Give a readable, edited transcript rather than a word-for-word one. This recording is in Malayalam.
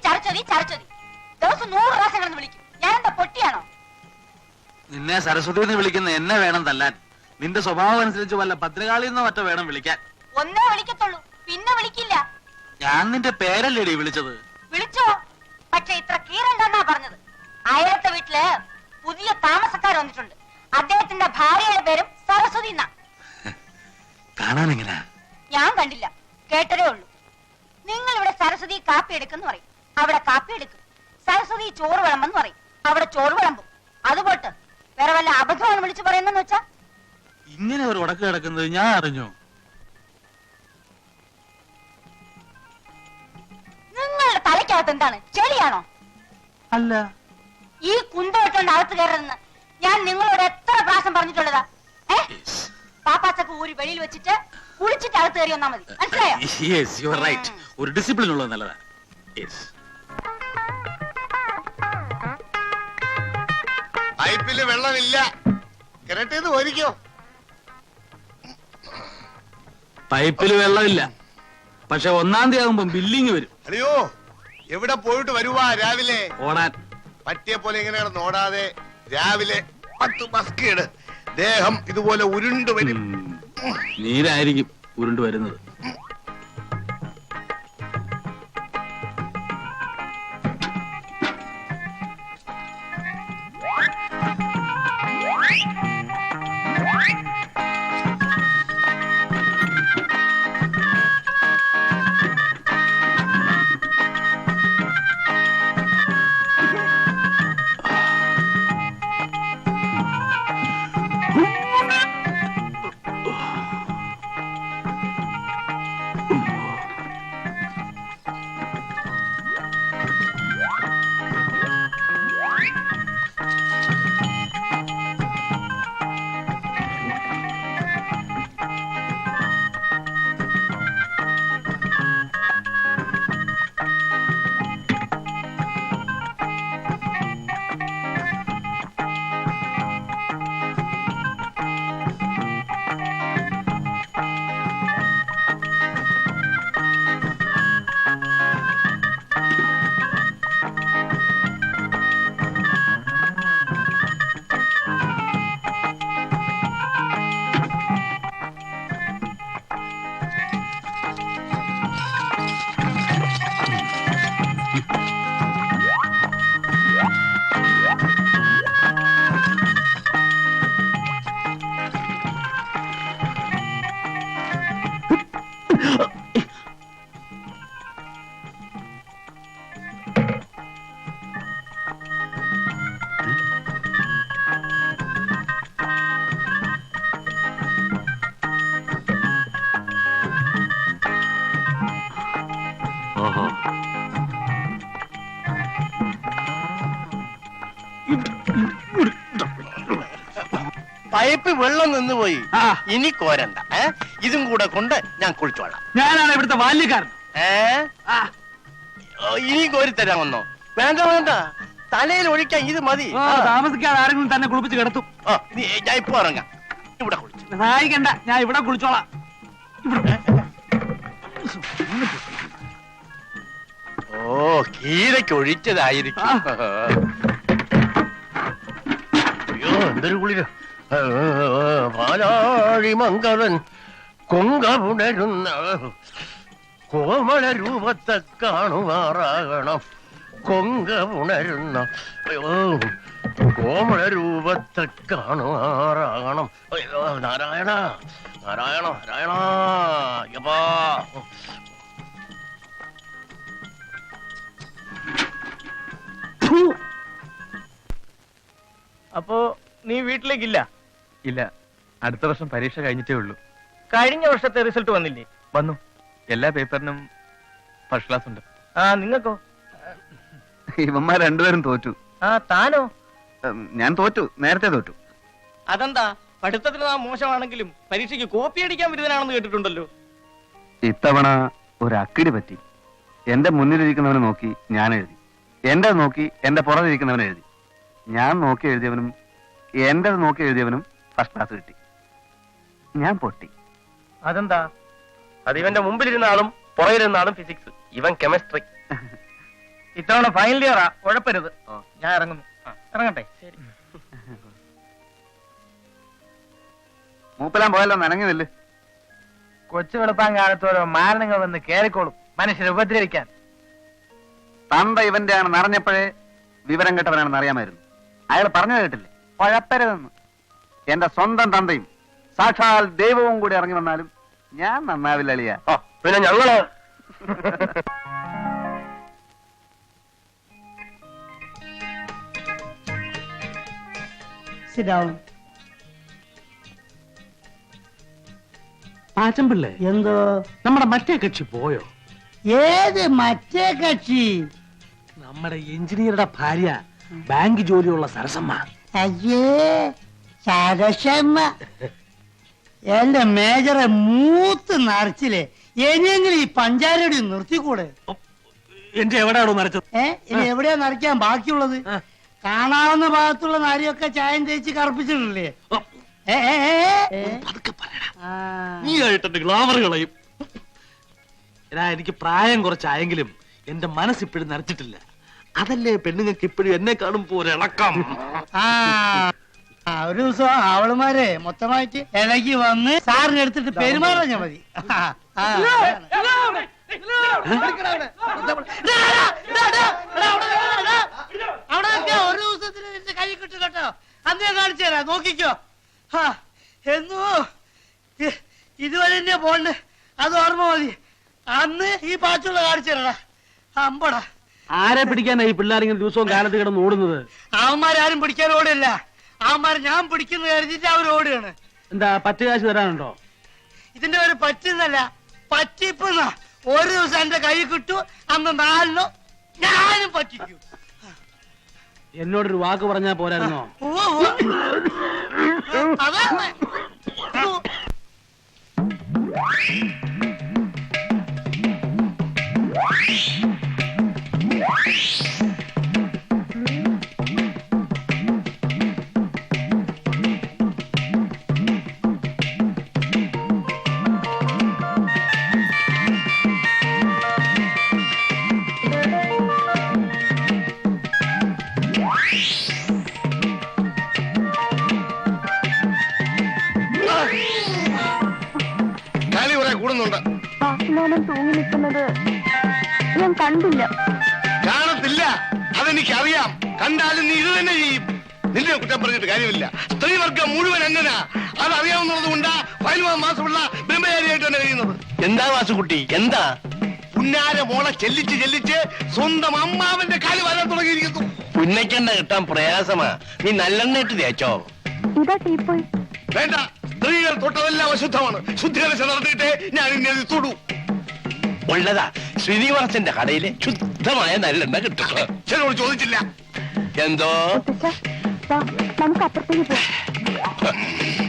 ചരച്ചൊതി ചരച്ചൊതി. ദിവസം 100 പ്രാവശ്യം കിടന്ന് വിളിക്കും. ഞാൻ എന്താ പൊട്ടിയാണോ? നിന്നെ സരസ്വതി എന്ന് വിളിക്കുന്ന എന്നെ വേണം തല്ലാൻ. നിന്റെ സ്വഭാവം അനുസരിച്ച് വല്ല ഭദ്രകാളിന്നോ മറ്റോ വേണം വിളിക്കാൻ. ഒന്നേ വിളിക്കത്തുള്ളൂ, പിന്നെ വിളിക്കില്ല. ഞാൻ നിന്റെ പേരല്ലേടി വിളിച്ചത്? വിളിച്ചോ, പക്ഷെ ഇത്ര കീറണ്ടെന്നാ പറഞ്ഞത്. അയലത്തെ വീട്ടില് പുതിയ താമസക്കാർ വന്നിട്ടുണ്ട്. അദ്ദേഹത്തിന്റെ ഭാര്യയുടെ പേരും സരസ്വതി എന്നാ. കാണാൻ എങ്ങനെ? ഞാൻ കണ്ടില്ല, കേട്ടതേ ഉള്ളൂ. നിങ്ങൾ ഇവിടെ സരസ്വതി കാപ്പി എടുക്കുന്നു പറയും, അവിടെ കാപ്പി എടുക്കും. സരസ്വതി ചോറ് വിളമ്പെന്ന് പറയും, അവിടെ ചോറ് വിളമ്പും. അതുപോട്ട് വേറെ വല്ല അബദ്ധമാണ് വിളിച്ചു പറയുന്നെന്ന് വെച്ചാ? ഇങ്ങനെ ഒരു ഉടക്ക് കിടക്കുന്നത് ഞാൻ അറിഞ്ഞു. നിങ്ങളുടെ തലയ്ക്കകത്ത് എന്താണ്, ചെളിയാണോ? അല്ല, ഈ കുന്തോട്ടുണ്ട് അകത്ത് കയറരുതെന്ന് ഞാൻ നിങ്ങളോട് എത്ര പ്രാവശ്യം പറഞ്ഞിട്ടുള്ളതാ? പാപ്പാച്ചക്ക് ഊരി വെളിയിൽ വെച്ചിട്ട് കുളിച്ചിട്ട് അകത്ത് കയറി വന്നാ മതി, മനസ്സിലായോ? ഒരു ഡിസിപ്ലിൻ ഉള്ളത് നല്ലതാ. പൈപ്പില് വെള്ളമില്ല, കിണറ്റേത് ഒരിക്കോ? പൈപ്പില് വെള്ളമില്ല, പക്ഷെ 1-ാം തീയതി ആകുമ്പോ ബില്ലിങ് വരും. അയ്യോ, എവിടെ പോയിട്ട് വരുവാ രാവിലെ? ഓടാൻ. പറ്റിയ പോലെ ഇങ്ങനെ നോടാതെ രാവിലെ 10 മസ്കേട് ദേഹം ഇതുപോലെ ഉരുണ്ടു വരും. നീരായിരിക്കും ഉരുണ്ടു വരുന്നത്. പൈപ്പ് വെള്ളം നിന്നുപോയി, ഇനി കോരണ്ട. ഇതും കൂടെ കൊണ്ട് ഞാൻ കുളിച്ചോളാം. ഞാനാണ് ഇവിടുത്തെ ബാല്യക്കാരൻ. ഇനിയും കോരിത്തരാമെന്നോ? വേണ്ട വേണ്ട, തലയിൽ ഒഴിക്കാൻ ഇത് മതി. താമസിക്കാതെ ആരെങ്കിലും തന്നെ കുളിപ്പിച്ച് കിടത്തും. ഞാൻ ഇപ്പൊ ഇറങ്ങാം. ഇവിടെ കുളിച്ചു സഹായിക്കണ്ട, ഞാൻ ഇവിടെ കുളിച്ചോളാം. ഓ, കീരയ്ക്ക് ഒഴിച്ചതായിരിക്കും. അയ്യോ, എന്തൊരു കുളിര! പാലാഴി മംഗളൻ കൊങ്കമുണരുന്ന കോമള രൂപത്തെ കാണുമാറാകണം. കൊങ്കമുണരുന്ന കോമള രൂപത്തെ കാണുമാറാകണം. അയ്യോ, നാരായണ നാരായണ നാരായണ. യപ്പാ, അപ്പോ നീ വീട്ടിലേക്കില്ല? ഇല്ല, അടുത്ത വർഷം പരീക്ഷ കഴിഞ്ഞിട്ടേ ഉള്ളൂ. കഴിഞ്ഞ വർഷത്തെ റിസൾട്ട് വന്നില്ലേ? വന്നു. എല്ലാ പേപ്പറിനും ഫസ്റ്റ് ക്ലാസ് ഉണ്ട്. നിങ്ങൾക്കോ? ഇവന്മാർ രണ്ടുപേരും തോറ്റു. താനോ? ഞാൻ തോറ്റു, നേരത്തെ തോറ്റു. അതെന്താ? പഠിത്തത്തിന് നാം മോശമാണെങ്കിലും പരീക്ഷയ്ക്ക് കോപ്പി അടിക്കാൻ വിരുദ്ധനാണെന്ന് കേട്ടിട്ടുണ്ടല്ലോ. ഇത്തവണ ഒരു അക്കിടി പറ്റി. എന്റെ മുന്നിലിരിക്കുന്നവനെ നോക്കി ഞാൻ എഴുതി, എന്റെ നോക്കി എന്റെ പുറകിരിക്കുന്നവനെ എഴുതി. ഞാൻ നോക്കി എഴുതിയവനും എന്റെ നോക്കി എഴുതിയവനും ഫസ്റ്റ് ക്ലാസ് കിട്ടി. ഞാൻ പൊട്ടി. അതെന്താ? അത് ഇവന്റെ മുമ്പിലിരുന്ന ആളും പുറകിലിരുന്ന ആളും ഫിസിക്സ്, ഇവൻ കെമിസ്ട്രി. ഇത്തവണ ഫൈനൽ ഇയറാ, ഉഴപ്പരുത്. ഞാൻ ഇറങ്ങുന്നു. ഇറങ്ങട്ടെ? ശരി. മൂപ്പലാൻ പോയല്ലോ, നനങ്ങുന്നില്ല. കൊച്ചു വെളുപ്പാൻ കാലത്തോരോ മാരണങ്ങൾ വന്ന് കേറിക്കോളും മനുഷ്യരെ ഉപദ്രവിക്കാൻ. തന്ത ഇവന്റെ ആണ് നിറഞ്ഞപ്പോഴേ വിവരം കെട്ടവനാണെന്ന് അറിയാമായിരുന്നു. അയാൾ പറഞ്ഞു കേട്ടില്ലേ, കുഴപ്പരുതെന്ന്. എന്റെ സ്വന്തം തന്തയും സാക്ഷാൽ ദൈവവും കൂടി ഇറങ്ങി വന്നാലും ഞാൻ നന്നാവില്ല അളിയ. പിന്നെ ഞങ്ങള് പാച്ചമ്പിള്ളേ, എന്തോ നമ്മുടെ മറ്റേ കക്ഷി പോയോ? ഏത് മറ്റേ കക്ഷി? നമ്മുടെ എഞ്ചിനീയറുടെ ഭാര്യ, ബാങ്ക് ജോലിയുള്ള സരസമ്മ. അയ്യേ സരസമ്മ, എന്റെ മേജറെ മൂത്ത് നിറച്ചില്ലേ, ഇനിയെങ്കിലും ഈ പഞ്ചാരടി നിർത്തിക്കൂടെ? എന്റെ എവിടെയാണോ മരച്ചത്? ഇനി എവിടെയാ നിറയ്ക്കാൻ ബാക്കിയുള്ളത്? കാണാവുന്ന ഭാഗത്തുള്ള നാരിയൊക്കെ ചായം തേച്ച് കറുപ്പിച്ചിട്ടില്ലേ? നീ ആയിട്ട് ഗ്ലാമർ കളയും. എനിക്ക് പ്രായം കുറച്ചായെങ്കിലും എന്റെ മനസ്സിപ്പോഴും നരച്ചിട്ടില്ല. അതല്ലേ പെണ്ണുങ്ങൾക്ക് ഇപ്പോഴും എന്നെ കാണുമ്പോ ഒരിളക്കം. ഒരു ദിവസം അവളുമാരെ മൊത്തമായിട്ട് ഇളകി വന്ന് സാറിന് എടുത്തിട്ട് പെരുമാറാഞ്ഞാ മതി. അവിടെ ഒരു ദിവസത്തിന് എന്റെ കൈ കിട്ടും കേട്ടോ. അന്ന് കാണിച്ചു തരാം, നോക്കിക്കോ. എന്നോ ഇതുവരെ തന്നെ പോണ്ട്, അത് ഓർമ്മ മതി. അന്ന് ഈ പാച്ചുള്ള കാണിച്ചു തരടാ. അമ്പടാ, ആരെ പിടിക്കാനാ ഈ പിള്ളേരിങ്ങനെ ദിവസവും കാലത്ത് കിടന്ന് ഓടുന്നത്? അവന്മാരാരും പിടിക്കാൻ ഓടില്ല. അവന്മാര് ഞാൻ പിടിക്കുന്ന കരുതിട്ട് അവർ ഓടുകയാണ്. എന്താ പറ്റ് കാശ് തരാനുണ്ടോ? ഇതിന്റെ ഒരു പറ്റുന്നല്ല, പറ്റിപ്പെന്ന. ഒരു ദിവസം എന്റെ കൈ കിട്ടു, അന്ന് 4 ഞാനും പറ്റിക്കൂ. എന്നോടൊരു വാക്ക് പറഞ്ഞാ പോരായിരുന്നോ? അതെ. കളി കുറെ കൂടുന്നുണ്ട്. തൂങ്ങി നിൽക്കുന്നത് ഞാൻ കണ്ടില്ല. കാണത്തില്ല, അതെനിക്കറിയാം. കണ്ടാലും നീ ഇത് തന്നെ ചെയ്യും. നിന്നെ കുറ്റം പറഞ്ഞിട്ട് കാര്യമില്ല. സ്ത്രീവർഗം മുഴുവൻ അങ്ങനാ. അതറിയാവുന്നത് കൊണ്ടാ 15 മാസമുള്ള ബ്രഹ്മചാരിയായിട്ട് തന്നെ കഴിയുന്നത്. എന്താ വാസുകുട്ടി, എന്താ? പുന്നാര മോളെ ചെല്ലിച്ച് ചെല്ലിച്ച് സ്വന്തം അമ്മാവന്റെ കാല് വരാൻ തുടങ്ങിയിരിക്കുന്നു. പുന്നയ്ക്കെണ്ണ കിട്ടാൻ പ്രയാസമാ. നീ നല്ലെണ്ണ ഇട്ട് തേച്ചോ? ഇതാ ടീപ്പോയി. വേണ്ട, സ്ത്രീകൾ തൊട്ടതെല്ലാം അശുദ്ധമാണ്. ശുദ്ധികലശം നടത്തിയിട്ടേ ഞാൻ ഇന്നെ തൊടൂ. ഉള്ളതാ, ശ്രീനിവാസന്റെ കടയിലെ ശുദ്ധമായ നല്ലെണ്ണ കിട്ടും. ചിലരോട് ചോദിച്ചില്ല. എന്തോ നമുക്ക് അപ്പുറത്തേക്ക് പോവാം.